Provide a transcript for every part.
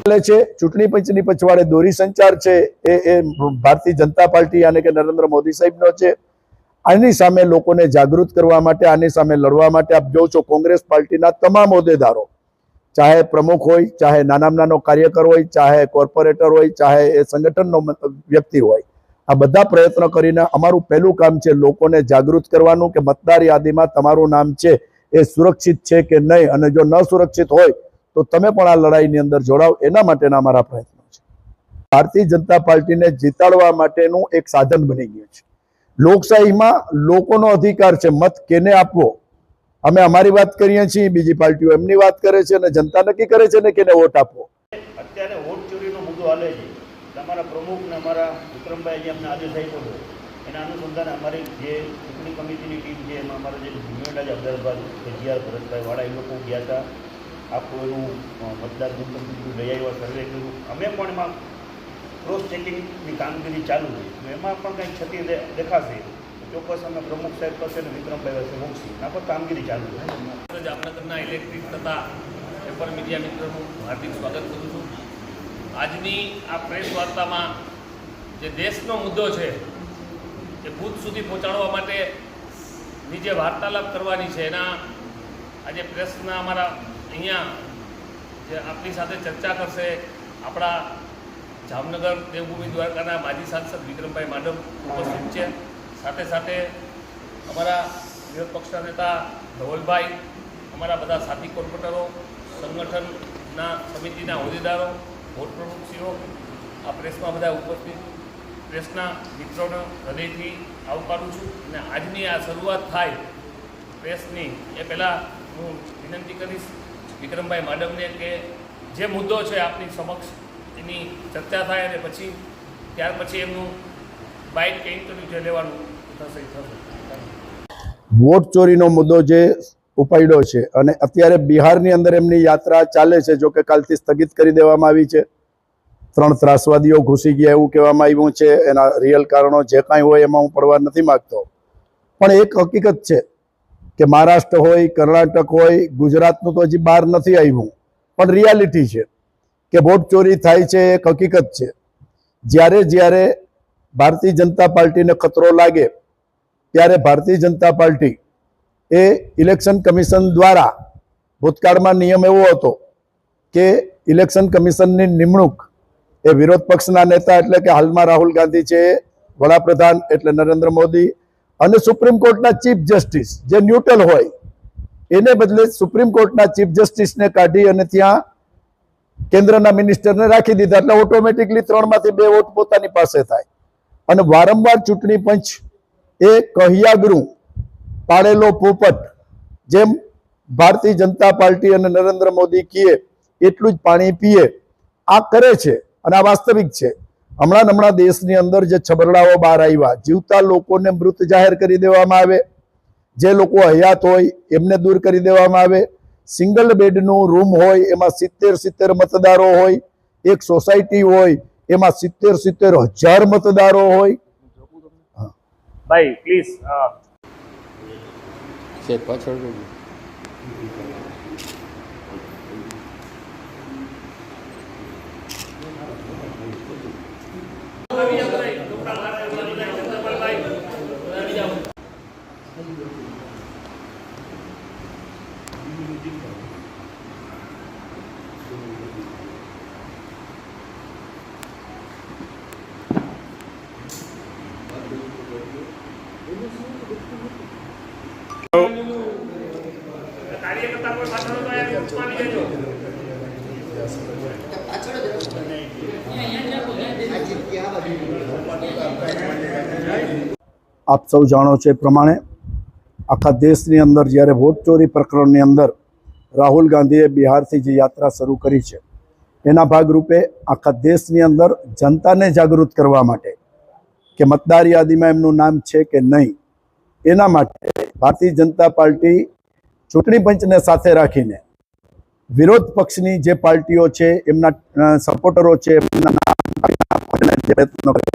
ચાલે છે ચૂંટણી પંચની પછવાડે દોરી સંચાર છે એ ભારતીય જનતા પાર્ટી યાને કે નરેન્દ્ર મોદી સાહેબનો છે। આની સામે લોકોને જાગૃત કરવા માટે, આની સામે લડવા માટે આપ જો છો કોંગ્રેસ પાર્ટીના તમામ હોદ્દેદારો, ચાહે પ્રમુખ હોય, ચાહે નાનામાં નાનો કાર્યકર હોય, ચાહે કોર્પોરેટર હોય, ચાહે એ સંગઠનનો વ્યક્તિ હોય, આ બધા પ્રયત્નો કરીને અમારું પહેલું કામ છે લોકોને જાગૃત કરવાનું કે મતદાર યાદીમાં તમારું નામ છે એ સુરક્ષિત છે કે નહીં, અને જો ન સુરક્ષિત હોય તો તમે પણ આ લડાઈની અંદર જોડાવ, એના માટેના અમારા પ્રયત્નો છે। ભારતીય જનતા પાર્ટીને જીતાડવા માટેનું એક સાધન બની ગયું છે। લોકશાહીમાં લોકોનો અધિકાર છે મત કેને આપવો। અમે અમારી વાત કરીએ છીએ, બીજી પાર્ટીઓ એમની વાત કરે છે અને જનતા નક્કી કરે છે ને કેને વોટ આપવો। અત્યારે વોટ ચોરીનો મુદ્દો હાલે છે, અમારા પ્રમુખ ને અમારા વિક્રમભાઈ જે અમને આદેશ આપ્યો હતો એના અનુસંધાને અમારી જે ચૂંટણી કમિટીની ટીમ છે એમાં અમારા જે જુનિયર અબ્દુલભાઈ જીઆર ભરતભાઈ વાળા એ લોકો ગયા હતા, આખું એનું મતદાર ગુંતમ લઈ આવ્યા, સર્વે કર્યું। અમે પણ એમાં ક્રોસ ચેકિંગની કામગીરી ચાલુ છે, એમાં પણ કંઈક ક્ષતિ દેખાશે ચોક્કસ અમે પ્રમુખ સાહેબ પાસે અને વિક્રમભાઈ પાસે મોકશી, આ પણ કામગીરી ચાલુ છે। જામનગરના ઇલેક્ટ્રિક તથા પેપર મીડિયા મિત્રોનું હાર્દિક સ્વાગત કરું છું। આજની આ પ્રેસ વાર્તામાં જે દેશનો મુદ્દો છે એ બૂથ સુધી પહોંચાડવા માટેની જે વાર્તાલાપ કરવાની છે એના આજે પ્રેસના અમારા અહીંયા જે આપણી સાથે ચર્ચા કરશે આપણા જામનગર દેવભૂમિ દ્વારકાના માજી સાંસદ વિક્રમભાઈ માડમ ઉપસ્થિત છે। સાથે સાથે અમારા વિરોધ પક્ષના નેતા ધવલભાઈ, અમારા બધા સાથી કોર્પોરેટરો, સંગઠનના સમિતિના હોદ્દેદારો, વોર્ડ પ્રમુખશ્રીઓ, આ પ્રેસમાં બધા ઉપસ્થિત પ્રેસના મિત્રોને હૃદયથી આવકારું છું। અને આજની આ શરૂઆત થાય પ્રેસની એ પહેલાં હું વિનંતી કરીશ વિક્રમભાઈ માડમને કે જે મુદ્દો છે આપની સમક્ષ એની ચર્ચા થાય અને પછી ત્યાર પછી એમનું બાઇટ કે ઇન્ટરવ્યૂ જે લેવાનું થશે। વોટ ચોરીનો મુદ્દો જે ઉપાડ્યો છે અને અત્યારે બિહારની અંદર એમની યાત્રા ચાલે છે, જો કે કાલથી સ્થગિત કરી દેવામાં આવી છે। 3 ત્રાસવાદીઓ ઘૂસી ગયા એવું કહેવામાં આવ્યું છે, એના રિયલ કારણો જે કાંઈ હોય એમાં હું પડવા નથી માગતો, પણ એક હકીકત છે કે મહારાષ્ટ્ર હોય, કર્ણાટક હોય, ગુજરાતનું તો હજી બહાર નથી આવ્યું, પણ રિયાલિટી છે કે વોટ ચોરી થાય છે, એક હકીકત છે। જ્યારે જ્યારે ભારતીય જનતા પાર્ટીને ખતરો લાગે ત્યારે ભારતીય જનતા પાર્ટી એ ઇલેક્શન કમિશન દ્વારા, ભૂતકાળમાં નિયમ એવો હતો કે ઇલેક્શન કમિશનની નિમણૂક એ વિરોધ પક્ષના નેતા એટલે કે હાલમાં રાહુલ ગાંધી છે, વડાપ્રધાન એટલે નરેન્દ્ર મોદી, અને સુપ્રીમ કોર્ટના ચીફ જસ્ટિસ જે ન્યુટ્રલ હોય એને બદલે સુપ્રીમ કોર્ટના ચીફ જસ્ટિસને કાઢી અને ત્યાં કેન્દ્રના મિનિસ્ટરને રાખી દીધા, એટલે ઓટોમેટિકલી 3માંથી 2 વોટ પોતાની પાસે થાય। અને વારંવાર ચૂંટણી પંચ એ કહ્યાગરું પાડેલો પોપટ, જેમ ભારતીય જનતા પાર્ટી અને નરેન્દ્ર મોદી કહે એટલું જ પાણી પીએ, આ કરે છે અને આ વાસ્તવિક છે। હમણાં દેશની અંદર જે છબરડાઓ બહાર આવ્યા, જીવતા લોકોને મૃત જાહેર કરી દેવામાં આવે, જે લોકો હયાત હોય એમને દૂર કરી દેવામાં આવે। સિંગલ બેડનું રૂમ હોય એમાં 70 મતદારો હોય, એક સોસાયટી હોય એમાં 70,000 મતદારો હોય। ભાઈ પ્લીઝ પાછળ કાર્યકર્તા કોઈ પાછળ તો આવી જજો। આપ સૌ જાણો છો એ પ્રમાણે આખા દેશની અંદર જ્યારે વોટ ચોરી પ્રકરણની અંદર રાહુલ ગાંધીએ બિહારથી જે યાત્રા શરૂ કરી છે એના ભાગરૂપે આખા દેશની અંદર જનતાને જાગૃત કરવા માટે કે મતદાર યાદીમાં એમનું નામ છે કે નહીં, એના માટે ભારતીય જનતા પાર્ટી ચૂંટણી પંચને સાથે રાખીને વિરોધ પક્ષની જે પાર્ટીઓ છે એમના સપોર્ટરો છે એમના પ્રયત્નો કરે,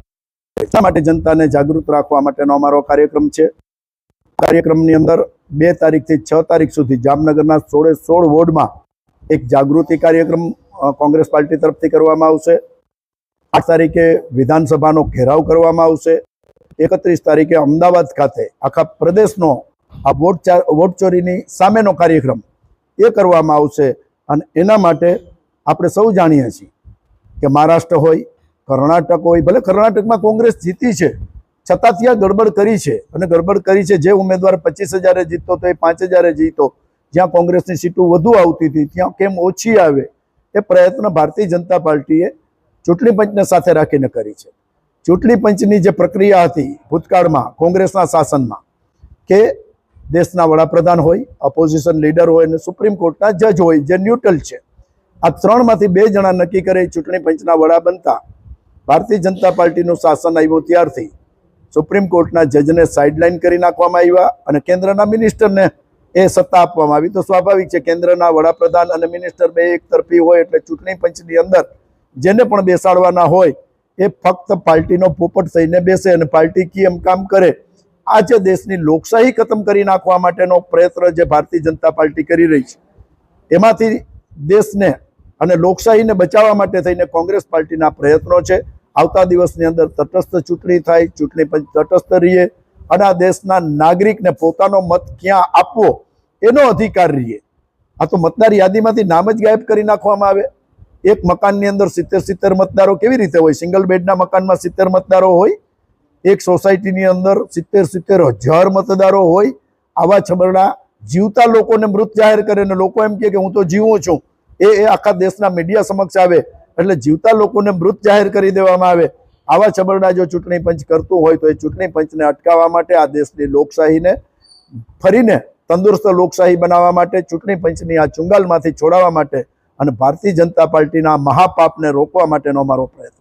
એટલા માટે જનતાને જાગૃત રાખવા માટેનો અમારો કાર્યક્રમ છે। કાર્યક્રમની અંદર 2 તારીખથી 6 તારીખ સુધી જામનગરના 16 વોર્ડમાં એક જાગૃતિ કાર્યક્રમ કોંગ્રેસ પાર્ટી તરફથી કરવામાં આવશે. 8 તારીખે વિધાનસભાનો ઘેરાવ કરવામાં આવશે. 31 તારીખે અમદાવાદ ખાતે આખા પ્રદેશનો આ વોટ ચોરીની સામેનો કાર્યક્રમ એ કરવામાં આવશે. અને એના માટે આપણે સૌ જાણીએ છીએ કે મહારાષ્ટ્ર હોય, કર્ણાટક હોય, ભલે કર્ણાટકમાં કોંગ્રેસ જીતી છે છતાં ત્યાં ગડબડ કરી છે. અને ગડબડ કરી છે, જે ઉમેદવાર 25,000 જીતતો તો એ 5,000 જીતો. જ્યાં કોંગ્રેસની સીટો વધુ આવતી હતી ત્યાં કેમ ઓછી આવે એ પ્રયત્ન ભારતીય જનતા પાર્ટીએ ચૂંટણી પંચને સાથે રાખીને કરી છે. ચૂંટણી પંચની જે પ્રક્રિયા હતી ભૂતકાળમાં કોંગ્રેસના શાસનમાં, કે દેશના વડાપ્રધાન હોય, ઓપોઝિશન લીડર હોય અને સુપ્રીમ કોર્ટના જજ હોય જે ન્યુટ્રલ છે, આ 3માંથી 2 જણા નક્કી કરે ચૂંટણી પંચના વડા બનતા. ભારતીય જનતા પાર્ટીનું શાસન આવ્યું ત્યારથી સુપ્રીમ કોર્ટના જજને સાઇડલાઇન કરી નાખવામાં આવ્યા અને કેન્દ્રના મિનિસ્ટરને એ સત્તા આપવામાં આવી. તો સ્વાભાવિક છે, કેન્દ્રના વડાપ્રધાન અને મિનિસ્ટર બે એક તરફી હોય એટલે ચૂંટણી પંચની અંદર જેને પણ બેસાડવાના હોય એ ફક્ત પાર્ટીનો પોપટ થઈને બેસે અને પાર્ટી કેમ કામ કરે. આ જે દેશની લોકશાહી ખતમ કરી નાખવા માટેનો પ્રયત્ન જે ભારતીય જનતા પાર્ટી કરી રહી છે, એમાંથી દેશને અને લોકશાહીને બચાવવા માટે થઈને કોંગ્રેસ પાર્ટીના પ્રયત્નો છે. આવતા દિવસની અંદર તટસ્થ ચૂંટણી થાય, ચૂંટણી પંચ તટસ્થ રહીએ અને આ દેશના નાગરિકને પોતાનો મત ક્યાં આપવો એનો અધિકાર રહીએ. આ તો મતદાર યાદીમાંથી નામ જ ગાયબ કરી નાખવામાં આવે. એક મકાનની અંદર 70 મતદારો કેવી રીતે હોય? સિંગલ બેડના મકાનમાં 70 મતદારો હોય. એક સોસાયટીની અંદર 70,000 મતદારો હોય. આવા છબરડા જીવતા લોકોને મૃત જાહેર કરે અને લોકો એમ કે હું તો જીવું છું, એ આખા દેશના મીડિયા સમક્ષ આવે એટલે જીવતા લોકોને મૃત જાહેર કરી દેવામાં આવે. આવા છબરડા જો ચૂંટણી પંચ કરતું હોય તો એ ચૂંટણી પંચને અટકાવવા માટે, આ દેશની લોકશાહીને ફરીને તંદુરસ્ત લોકશાહી બનાવવા માટે, ચૂંટણી પંચની આ ચુંગાલમાંથી છોડાવવા માટે અને ભારતીય જનતા પાર્ટીના મહાપાપને રોકવા માટેનો અમારો પ્રયત્ન.